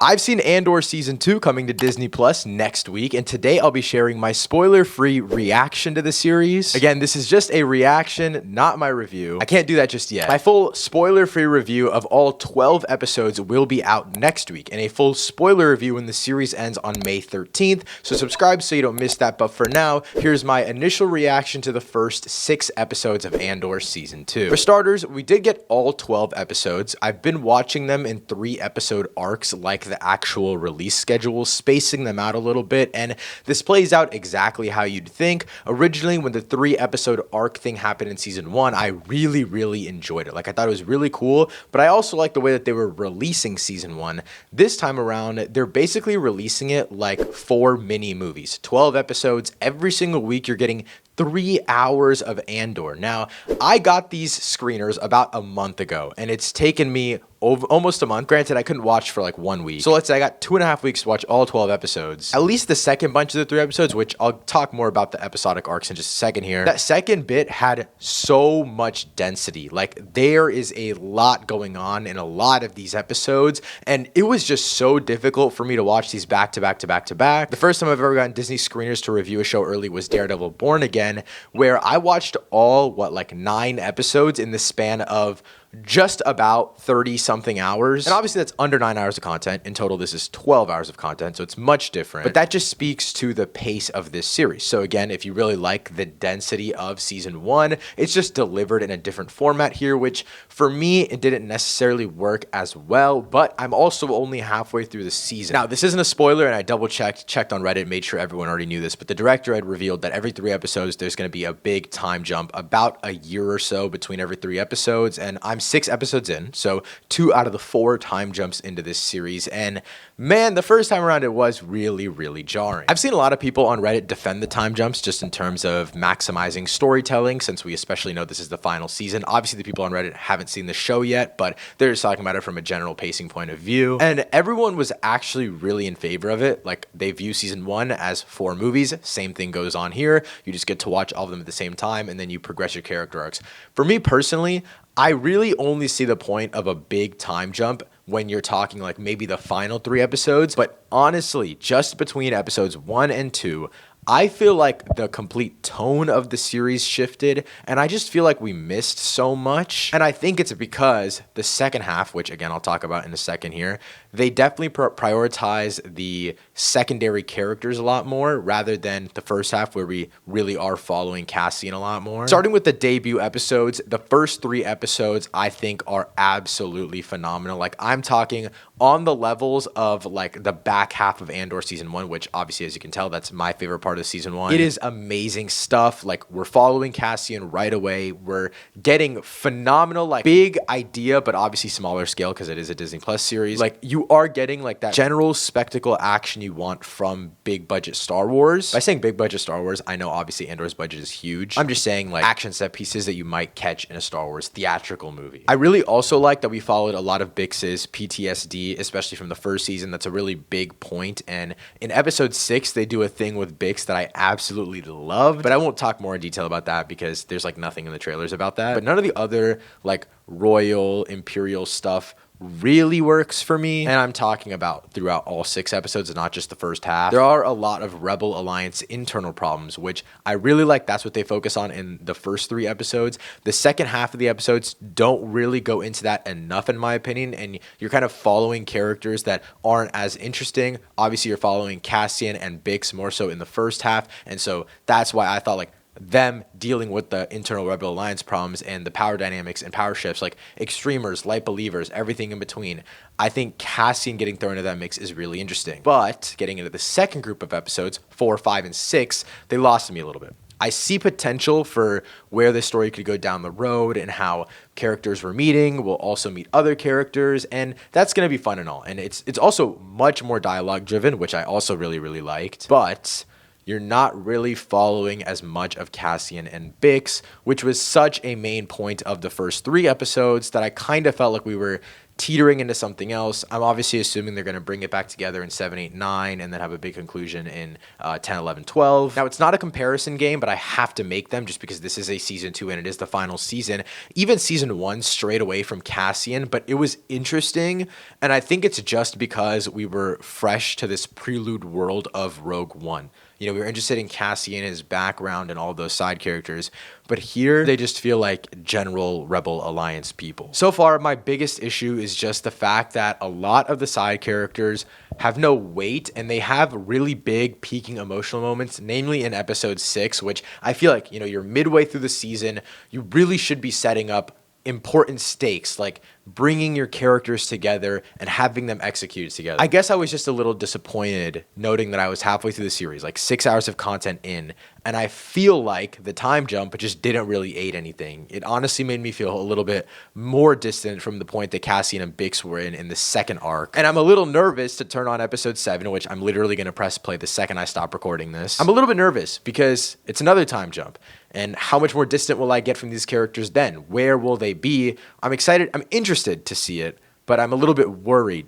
I've seen Andor Season 2 coming to Disney Plus next week, and today I'll be sharing my spoiler-free reaction to the series. Again, this is just a reaction, not my review. I can't do that just yet. My full spoiler-free review of all 12 episodes will be out next week, and a full spoiler review when the series ends on May 13th, so subscribe so you don't miss that. But for now, here's my initial reaction to the first 6 episodes of Andor Season 2. For starters, we did get all 12 episodes. I've been watching them in 3-episode arcs like the actual release schedule, spacing them out a little bit, and this plays out exactly how you'd think. Originally, when the 3-episode arc thing happened in Season 1, I really enjoyed it. Like, I thought it was really cool, but I also like the way that they were releasing Season 1. This time around, they're basically releasing it like 4 mini movies. 12 episodes, every single week you're getting 3 hours of Andor. Now, I got these screeners about a month ago, and it's taken me almost a month. Granted, I couldn't watch for like 1 week. So let's say I got 2.5 weeks to watch all 12 episodes. At least the second bunch of the 3 episodes, which I'll talk more about the episodic arcs in just a second here. That second bit had so much density. Like, there is a lot going on in a lot of these episodes, and it was just so difficult for me to watch these back to back to back to back. The first time I've ever gotten Disney screeners to review a show early was Daredevil Born Again, where I watched all, 9 episodes in the span of just about 30-something hours. And obviously that's under 9 hours of content. In total, this is 12 hours of content, so it's much different. But that just speaks to the pace of this series. So again, if you really like the density of Season 1, it's just delivered in a different format here, which for me, it didn't necessarily work as well, but I'm also only halfway through the season. Now, this isn't a spoiler, and I checked on Reddit, made sure everyone already knew this, but the director had revealed that every 3 episodes, there's going to be a big time jump, about a year or so between every 3 episodes, and I'm 6 episodes in, so 2 out of the 4 time jumps into this series, and man, the first time around it was really jarring. I've seen a lot of people on Reddit defend the time jumps just in terms of maximizing storytelling, since we especially know this is the final season. Obviously, the people on Reddit haven't seen the show yet, but they're just talking about it from a general pacing point of view, and everyone was actually really in favor of it. Like, they view Season 1 as 4 movies. Same thing goes on here. You just get to watch all of them at the same time, and then you progress your character arcs. For me personally, I really only see the point of a big time jump when you're talking like maybe the final 3 episodes. But honestly, just between episodes 1 and 2, I feel like the complete tone of the series shifted, and I just feel like we missed so much. And I think it's because the second half, which again I'll talk about in a second here, they definitely prioritize the secondary characters a lot more rather than the first half where we really are following Cassian a lot more. Starting with the debut episodes, the first 3 episodes I think are absolutely phenomenal. Like, I'm talking on the levels of like the back half of Andor Season 1, which obviously, as you can tell, that's my favorite part of Season 1. It is amazing stuff. Like, we're following Cassian right away. We're getting phenomenal, like, big idea, but obviously smaller scale because it is a Disney Plus series. Like, you are getting like that general spectacle action you want from big budget Star Wars. By saying big budget Star Wars, I know obviously Andor's budget is huge. I'm just saying like action set pieces that you might catch in a Star Wars theatrical movie. I really also like that we followed a lot of Bix's PTSD, especially from the first season. That's a really big point. And in episode 6, they do a thing with Bix that I absolutely love, but I won't talk more in detail about that because there's like nothing in the trailers about that. But none of the other like royal imperial stuff really works for me, and I'm talking about throughout all 6 episodes, not just the first half. There are a lot of Rebel Alliance internal problems, which I really like. That's what they focus on in the first 3 episodes. The second half of the episodes don't really go into that enough, in my opinion, and you're kind of following characters that aren't as interesting. Obviously, you're following Cassian and Bix more so in the first half, and so that's why I thought like them dealing with the internal Rebel Alliance problems and the power dynamics and power shifts, like extremers, light believers, everything in between. I think Cassian getting thrown into that mix is really interesting. But getting into the second group of episodes, 4, 5, and 6, they lost me a little bit. I see potential for where this story could go down the road and how characters we're meeting will also meet other characters, and that's going to be fun and all. And it's also much more dialogue driven, which I also really liked. But you're not really following as much of Cassian and Bix, which was such a main point of the first 3 episodes that I kind of felt like we were teetering into something else. I'm obviously assuming they're going to bring it back together in 7, 8, 9, and then have a big conclusion in 10, 11, 12. Now, it's not a comparison game, but I have to make them just because this is a season 2 and it is the final season. Even season 1 strayed away from Cassian, but it was interesting, and I think it's just because we were fresh to this prelude world of Rogue One. You know, we were interested in Cassian, his background, and all those side characters. But here, they just feel like general Rebel Alliance people. So far, my biggest issue is just the fact that a lot of the side characters have no weight, and they have really big peaking emotional moments, namely in episode 6, which I feel like, you know, you're midway through the season. You really should be setting up important stakes, like bringing your characters together and having them executed together. I guess I was just a little disappointed noting that I was halfway through the series, like 6 hours of content in, and I feel like the time jump just didn't really aid anything. It honestly made me feel a little bit more distant from the point that Cassian and Bix were in the second arc. And I'm a little nervous to turn on episode 7, which I'm literally going to press play the second I stop recording this. I'm a little bit nervous because it's another time jump. And how much more distant will I get from these characters then? Where will they be? I'm excited. I'm interested to see it, but I'm a little bit worried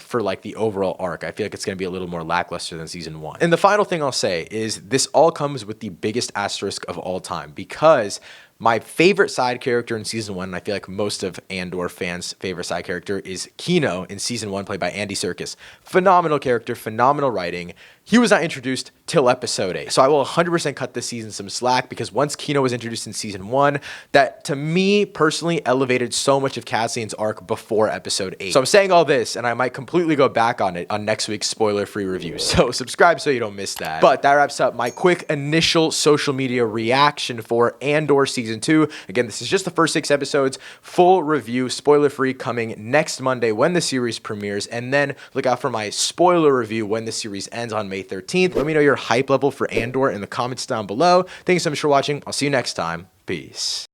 for like the overall arc. I feel like it's going to be a little more lackluster than season 1. And the final thing I'll say is this all comes with the biggest asterisk of all time, because my favorite side character in season 1, and I feel like most of Andor fans' favorite side character, is Kino in season 1, played by Andy Serkis. Phenomenal character, phenomenal writing. He was not introduced till episode 8. So I will 100% cut this season some slack, because once Kino was introduced in season 1, that to me personally elevated so much of Cassian's arc before episode 8. So I'm saying all this, and I might completely go back on it on next week's spoiler-free review. So subscribe so you don't miss that. But that wraps up my quick initial social media reaction for Andor season 2. Again, this is just the first 6 episodes. Full review, spoiler-free, coming next Monday when the series premieres. And then look out for my spoiler review when the series ends on May 13th. Let me know your hype level for Andor in the comments down below. Thanks so much for watching. I'll see you next time. Peace.